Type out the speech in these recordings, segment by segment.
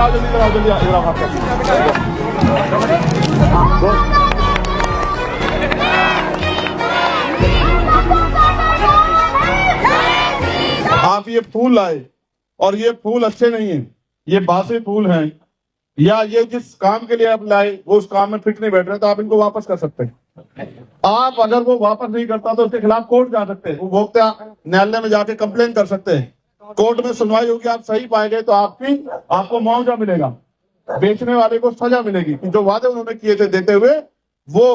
आओ जल्दी इधर आओ जल्दी इधर आओ आप ये फूल लाए और ये फूल अच्छे नहीं है, ये बासी फूल हैं, या ये जिस काम के लिए आप लाए वो उस काम में फिट नहीं बैठ रहे, तो आप इनको वापस कर सकते हैं। आप अगर वो वापस नहीं करता तो उसके खिलाफ कोर्ट जा सकते हैं, उपभोक्ता न्यायालय में जाके कंप्लेन कर सकते हैं, कोर्ट में सुनवाई होगी, आप सही पाए गए तो आपको मुआवजा मिलेगा, बेचने वाले को सजा मिलेगी कि जो वादे उन्होंने किए थे देते हुए वो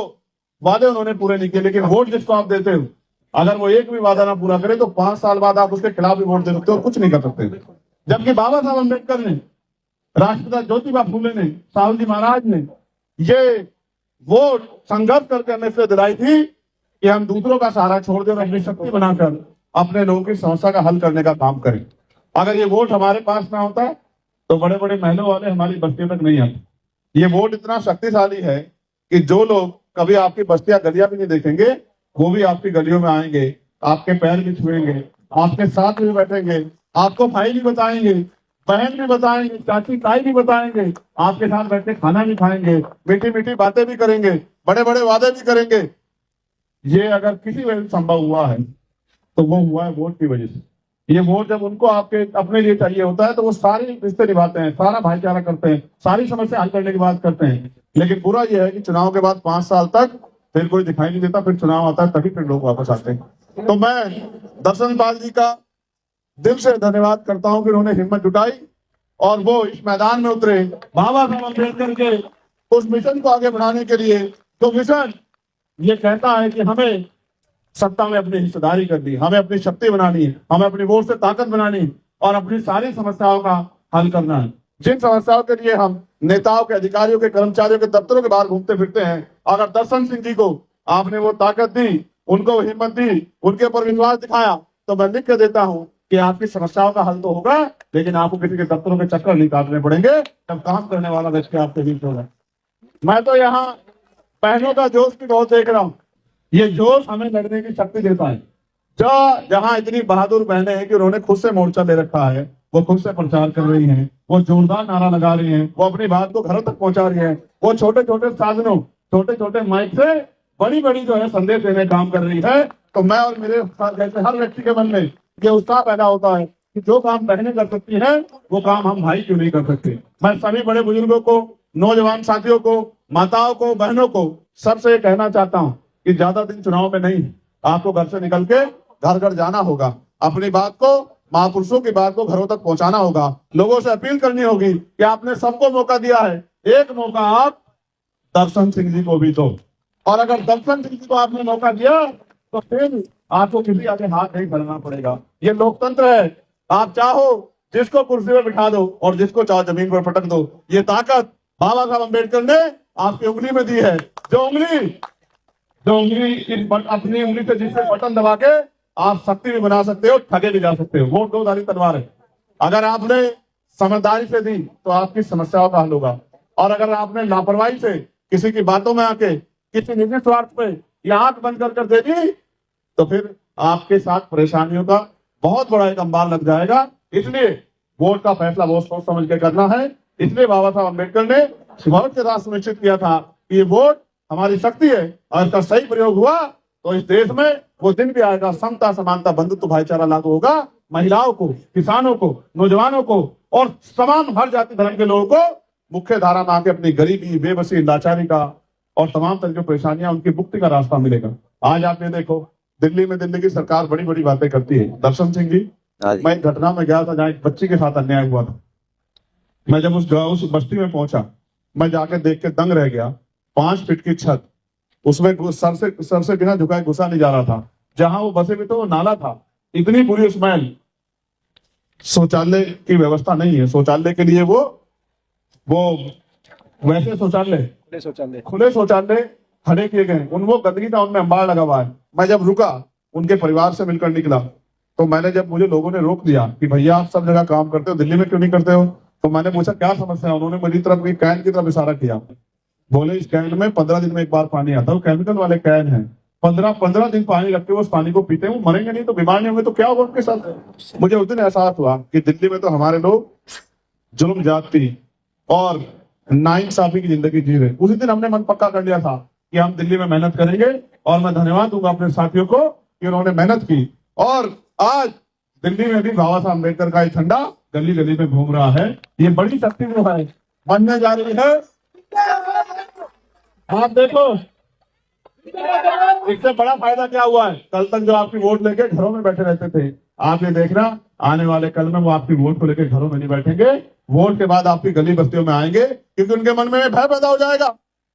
वादे उन्होंने पूरे नहीं किए। लेकिन वोट जिसको आप देते हो अगर वो एक भी वादा ना पूरा करे तो 5 साल बाद आप उसके खिलाफ भी वोट दे सकते हो, कुछ नहीं कर सकते। जबकि बाबा साहब अम्बेडकर ने, राष्ट्रपिता ज्योतिबा फूले ने, साहू जी महाराज ने ये वोट संघर्ष करने से दिलाई थी कि हम दूसरों का सहारा छोड़ दें और अपनी शक्ति बनाकर अपने लोगों की समस्या का हल करने का काम करें। अगर ये वोट हमारे पास ना होता तो बड़े बड़े महलों वाले हमारी बस्तियों तक नहीं आते। ये वोट इतना शक्तिशाली है कि जो लोग कभी आपकी बस्तियां गलियां भी नहीं देखेंगे वो भी आपकी गलियों में आएंगे, आपके पैर भी छुएंगे, आपके साथ भी बैठेंगे, आपको भाई भी बताएंगे, बहन भी बताएंगे, चाची ताई भी बताएंगे, आपके साथ बैठ के खाना भी खाएंगे, मीठी मीठी बातें भी करेंगे, बड़े बड़े वादे भी करेंगे। ये अगर किसी वजह से संभव हुआ है तो वो हुआ है वोट की वजह से। ये वोट जब उनको आपके अपने लिए चाहिए होता है तो वो सारे रिश्ते निभाते हैं, सारा भाईचारा करते हैं, सारी समस्या हल करने की बात करते हैं। लेकिन बुरा यह है कि चुनाव के बाद 5 साल तक फिर कोई दिखाई नहीं देता, फिर चुनाव आता है तभी फिर लोग वापस आते हैं। तो मैं दर्शन पाल जी का दिल से धन्यवाद करता हूं कि उन्होंने हिम्मत जुटाई और वो इस मैदान में उतरे बाबा साहब अम्बेडकर के उस मिशन को आगे बढ़ाने के लिए। जो मिशन ये कहता है कि हमें सत्ता में अपनी हिस्सेदारी करनी, हमें अपनी शक्ति बनानी है, हमें अपनी वोट से ताकत बनानी और अपनी सारी समस्याओं का हल करना है। जिन समस्याओं के लिए हम नेताओं के, अधिकारियों के, कर्मचारियों के दफ्तरों के बाहर घूमते फिरते हैं, अगर दर्शन सिंह जी को आपने वो ताकत दी, उनको हिम्मत दी, उनके ऊपर विश्वास दिखाया, तो मैं लिख के देता हूं कि आपकी समस्याओं का हल तो होगा, लेकिन आपको किसी के दफ्तरों के चक्कर नहीं काटने पड़ेंगे जब काम करने वाला व्यक्ति आपके बीच होगा। मैं तो यहाँ बहनों का जोश भी बहुत देख रहा हूँ। ये जोश हमें लड़ने की शक्ति देता है। जहाँ इतनी बहादुर बहनें हैं कि उन्होंने खुद से मोर्चा ले रखा है, वो खुद से प्रचार कर रही हैं, वो जोरदार नारा लगा रही हैं, वो अपनी बात को घरों तक पहुंचा रही हैं, वो छोटे छोटे साधनों, छोटे छोटे माइक से बड़ी बड़ी जो है संदेश देने काम कर रही है। तो मैं और मेरे जैसे हर व्यक्ति के मन में ये उत्साह पैदा होता है कि जो काम बहनें कर सकती हैं वो काम हम भाई क्यों नहीं कर सकते। मैं सभी बड़े बुजुर्गों को, नौजवान साथियों को, माताओं को, बहनों को सबसे कहना चाहता हूँ कि ज्यादा दिन चुनाव में नहीं, आपको घर से निकल के घर घर जाना होगा, अपनी बात को, महापुरुषों की बात को घरों तक पहुंचाना होगा, लोगों से अपील करनी होगी कि आपने सबको मौका दिया है, एक मौका आप दर्शन सिंह जी को भी दो। और अगर दर्शन सिंह जी को आपने मौका दिया तो फिर आपको किसी आगे हाथ नहीं बढ़ाना पड़ेगा। ये लोकतंत्र है, आप चाहो जिसको कुर्सी पर बिठा दो और जिसको चाहो जमीन पर पटक दो। ये ताकत बाबा साहब अम्बेडकर ने आपकी उंगली में दी है। जो उंगली अपनी उंगली से जिससे बटन दबा के आप शक्ति भी बना सकते हो, ठगे भी जा सकते हो। वोट दो धारी तलवार है। अगर आपने समझदारी से दी तो आपकी समस्याओं का हल होगा, और अगर आपने लापरवाही से किसी की बातों में आके किसी निजी स्वार्थ पे या आंख बंद कर दे दी तो फिर आपके साथ परेशानियों का बहुत बड़ा एक अंबार लग जाएगा। इसलिए वोट का फैसला बहुत सोच समझ के करना है। इसलिए बाबा साहब अम्बेडकर ने बहुत के साथ सुनिश्चित किया था कि ये वोट हमारी शक्ति है और इसका सही प्रयोग हुआ तो इस देश में वो दिन भी आएगा, समता, समानता, बंधुत्व, भाईचारा लागू होगा। महिलाओं को, किसानों को, नौजवानों को और तमाम हर जाति धर्म के लोगों को मुख्य धारा में आके अपनी गरीबी, बेबसी, लाचारी का और तमाम तरह की परेशानियां, उनकी मुक्ति का रास्ता मिलेगा। आज आपने देखो दिल्ली में दिल्ली की सरकार बड़ी बड़ी बातें करती है। दर्शन सिंह जी, मैं एक घटना में गया था जहाँ एक बच्ची के साथ अन्याय हुआ था। मैं जब उस बस्ती में पहुंचा, मैं जाके देख के दंग रह गया। 5 फीट की छत, उसमें सर से बिना झुकाए घुसा नहीं जा रहा था। जहां वो बसे भी तो वो नाला था, इतनी बुरी स्मेल। शौचालय की व्यवस्था नहीं है, शौचालय के लिए वो वैसे खुले शौचालय खड़े किए गए, वो गंदगी था, उनमें अंबार लगा हुआ है। मैं जब रुका, उनके परिवार से मिलकर निकला, तो जब मुझे लोगों ने रोक दिया कि भैया आप सब जगह काम करते हो, दिल्ली में क्यों नहीं करते हो, तो मैंने पूछा क्या समस्या है। उन्होंने मेरी तरफ कैन की तरफ इशारा किया। बोले इस कैन में 15 दिन में एक बार पानी आता है, वो केमिकल वाले कैन है। 15 दिन पानी रख के वो उस पानी को पीते हैं, वो मरेंगे नहीं तो बीमार नहीं होंगे तो क्या होगा उनके साथ। मुझे उस दिन एहसास हुआ कि दिल्ली में तो हमारे लोग जुल्म जाती, और नाइंसाफी की जिंदगी जी रहे। उसी दिन हमने मन पक्का कर लिया था कि हम दिल्ली में मेहनत करेंगे, और मैं धन्यवाद दूंगा अपने साथियों को कि उन्होंने मेहनत की। और आज दिल्ली में भी बाबा साहब अम्बेडकर का एक झंडा गली गली में घूम रहा है। ये बड़ी शक्ति जो है बनने जा रही है। आप देखो, इससे बड़ा फायदा क्या हुआ है। कल तक जो आपकी वोट लेके घरों में बैठे रहते थे, आप ये देखना आने वाले कल में वो आपकी वोट को लेकर घरों में नहीं बैठेंगे। वोट के बाद आपकी गली बस्तियों में आएंगे, क्योंकि उनके मन में भय पैदा हो जाएगा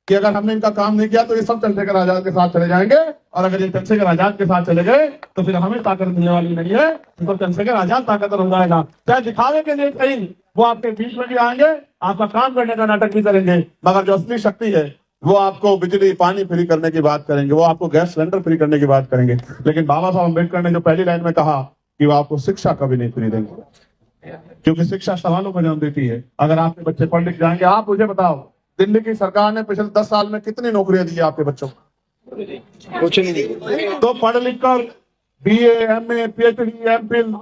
कि अगर हमने इनका काम नहीं किया तो ये सब चंद्रशेखर आजाद के साथ चले जाएंगे, और अगर ये चंद्रशेखर आजाद के साथ चले गए तो फिर हमें ताकत मिलने वाली नहीं है, तो चंद्रशेखर आजाद ताकतवर हो जाएगा। चाहे दिखावे के लिए कहीं वो आपके बीच में भी आएंगे, आपका काम करने का नाटक भी करेंगे, मगर जो असली शक्ति है वो आपको बिजली पानी फ्री करने की बात करेंगे, वो आपको गैस सिलेंडर फ्री करने की बात करेंगे। लेकिन बाबा साहब अम्बेडकर ने जो पहली लाइन में कहा कि वो आपको शिक्षा कभी नहीं फ्री देंगे, क्योंकि शिक्षा सवालों को जन्म देती है। अगर आपके बच्चे पढ़ लिख जाएंगे, आप मुझे बताओ दिल्ली की सरकार ने पिछले 10 साल में कितनी नौकरियां दी है आपके बच्चों को? कुछ नहीं। तो पढ़ लिख कर BA, MA, PhD, MPhil,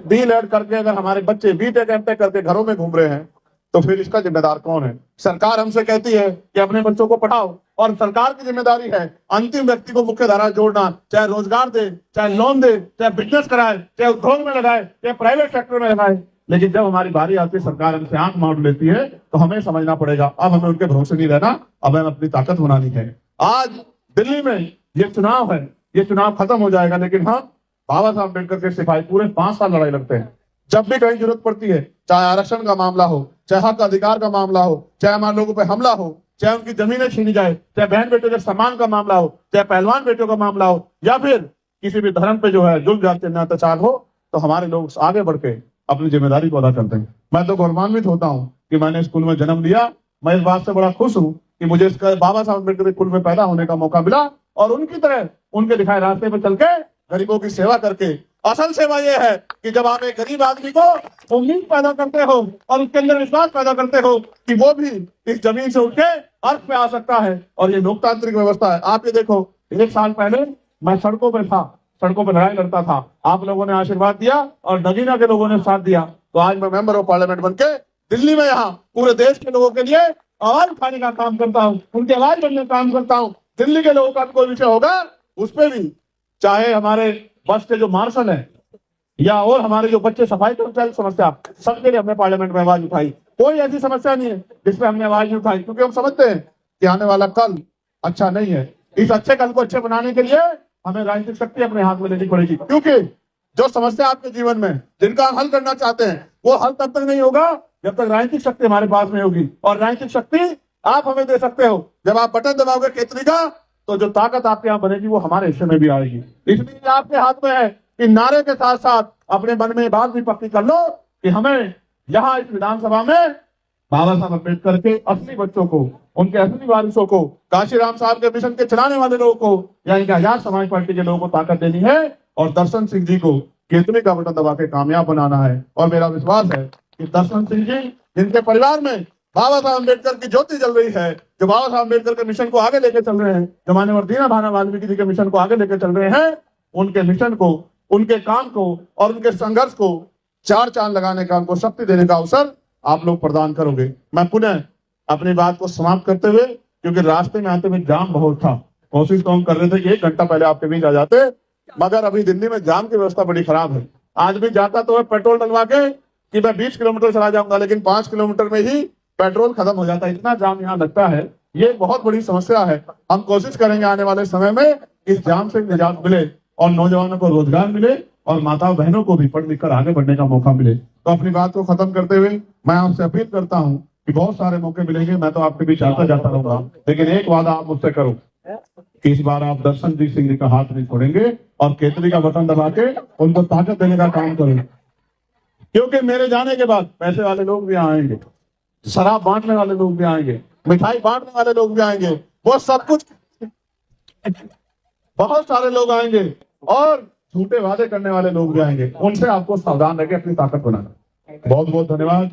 DLED करके अगर हमारे बच्चे BTech, MTech करके घरों में घूम रहे हैं, तो फिर इसका जिम्मेदार कौन है? सरकार हमसे कहती है कि अपने बच्चों को पढ़ाओ, और सरकार की जिम्मेदारी है अंतिम व्यक्ति को मुख्य धारा जोड़ना, चाहे रोजगार दे, चाहे लोन दे, चाहे बिजनेस कराए, चाहे उद्योग में लगाए, चाहे प्राइवेट सेक्टर में लगाए। लेकिन जब हमारी बारी आती है, सरकार हमसे आंख मार लेती है, तो हमें समझना पड़ेगा अब हमें उनके भरोसे नहीं रहना, अब हमें अपनी ताकत बनानी है। आज दिल्ली में ये चुनाव है, ये चुनाव खत्म हो जाएगा, लेकिन हाँ, बाबा साहब अम्बेडकर के सिपाही पूरे 5 साल लड़ाई लड़ते हैं। जब भी कहीं जरूरत पड़ती है, चाहे आरक्षण का मामला हो, चाहे हक अधिकार का मामला हो, चाहे हमारे लोगों पर हमला हो, चाहे उनकी जमीनें छीनी जाए, चाहे बहन बेटों के सम्मान का मामला हो, चाहे पहलवान बेटों का मामला हो, या फिर किसी भी धर्म पे जो है जुल्म जाते अत्याचार हो, तो हमारे लोग आगे बढ़ के अपनी जिम्मेदारी को अदा करते हैं। मैं तो गौरवान्वित होता हूँ कि मैंने स्कूल में जन्म लिया। मैं इस बात से बड़ा खुश हूँ कि मुझे इसका बाबा साहब अम्बेडकर स्कूल में पैदा होने का मौका मिला, और उनकी तरह उनके दिखाए रास्ते पर चल के गरीबों की सेवा करके। असल सेवा यह है कि जब आप एक गरीब आदमी को उम्मीद पैदा करते हो और उसके अंदर विश्वास पैदा करते हो कि वो भी इस जमीन से उठ के अर्थ पे आ सकता है, और ये लोकतांत्रिक व्यवस्था है। आप ये देखो, 1 साल पहले मैं सड़कों पे था, सड़कों पर लड़ाई लड़ता था, आप लोगों ने आशीर्वाद दिया और नगीना के लोगों ने साथ दिया, तो आज मैं मेंबर ऑफ पार्लियामेंट बनके दिल्ली में यहाँ पूरे देश के लोगों के लिए आवाज उठाने का काम करता हूँ, उनकी आवाज बनने का काम करता हूँ। दिल्ली के लोगों का कोई विषय होगा उस पर भी, चाहे हमारे बस के जो मार्शल है या और हमारे जो बच्चे सफाई कर्मचारी समस्या, सबके लिए हमने पार्लियामेंट में आवाज उठाई। कोई ऐसी समस्या नहीं है जिसपे हमने आवाज नहीं उठाई, क्योंकि हम समझते हैं कि आने वाला कल अच्छा नहीं है। इस अच्छे कल को अच्छे बनाने के लिए हमें राजनीतिक शक्ति अपने हाथ में लेनी पड़ेगी, क्योंकि जो समस्या आपके जीवन में जिनका हल करना चाहते हैं, वो हल तब तक नहीं होगा जब तक राजनीतिक शक्ति हमारे पास में होगी। और राजनीतिक शक्ति आप हमें दे सकते हो। जब आप बटन दबाओगे केतली का, तो जो ताकत आपके यहाँ बनेगी वो हमारे हिस्से में भी आएगी। इसलिए आपके हाथ में है कि नारे के साथ साथ अपने मन में बात भी पक्की कर लो कि हमें यहाँ इस विधानसभा में बाबा साहब अम्बेडकर के असली बच्चों को, उनके असली वारिसों को, काशीराम साहब के मिशन के चलाने वाले लोगों को, यानी कि आजाद समाज पार्टी के लोगों को ताकत देनी है, और दर्शन सिंह जी को केतली का बटन दबा के कामयाब बनाना है। और मेरा विश्वास है कि दर्शन सिंह जी, जिनके परिवार में बाबा साहब अम्बेडकर की ज्योति जल रही है, जो बाबा साहब अम्बेडकर के मिशन को आगे लेकर चल रहे हैं, जो माननीय दीना भाना वाल्मीकि जी के मिशन को आगे लेकर चल रहे हैं, उनके मिशन को, उनके काम को और उनके संघर्ष को 4 चांद लगाने का, उनको शक्ति देने का अवसर आप लोग प्रदान करोगे। मैं पुनः अपनी बात को समाप्त करते हुए, क्योंकि रास्ते में आते हुए जाम बहुत था, कोशिश तो हम कर रहे थे कि 1 घंटा पहले आपके बीच आ जाते, मगर अभी दिल्ली में जाम की व्यवस्था बड़ी खराब है। आज भी जाता तो पेट्रोल डलवा के कि मैं 20 किलोमीटर चला जाऊंगा, लेकिन 5 किलोमीटर में ही पेट्रोल खत्म हो जाता है, इतना जाम यहाँ लगता है। ये बहुत बड़ी समस्या है। हम कोशिश करेंगे आने वाले समय में इस जाम से निजात मिले, और नौजवानों को रोजगार मिले, और माताओं बहनों को भी पढ़ लिख कर आगे बढ़ने का मौका मिले। तो अपनी बात को खत्म करते हुए मैं आपसे अपील करता हूँ कि बहुत सारे मौके मिलेंगे, मैं तो आपके बीच आता जाता रहूंगा, लेकिन एक वादा आप मुझसे करो कि इस बार आप दर्शनजीत सिंह जी का हाथ नहीं छोड़ेंगे, और केतली का बटन दबा के उनको ताकत देने का काम करो। क्योंकि मेरे जाने के बाद पैसे वाले लोग भी आएंगे, शराब बांटने वाले लोग भी आएंगे, मिठाई बांटने वाले लोग भी आएंगे, वो सब कुछ, बहुत सारे लोग आएंगे, और झूठे वादे करने वाले लोग भी आएंगे। उनसे आपको सावधान रखें, अपनी ताकत बनाना। बहुत बहुत धन्यवाद।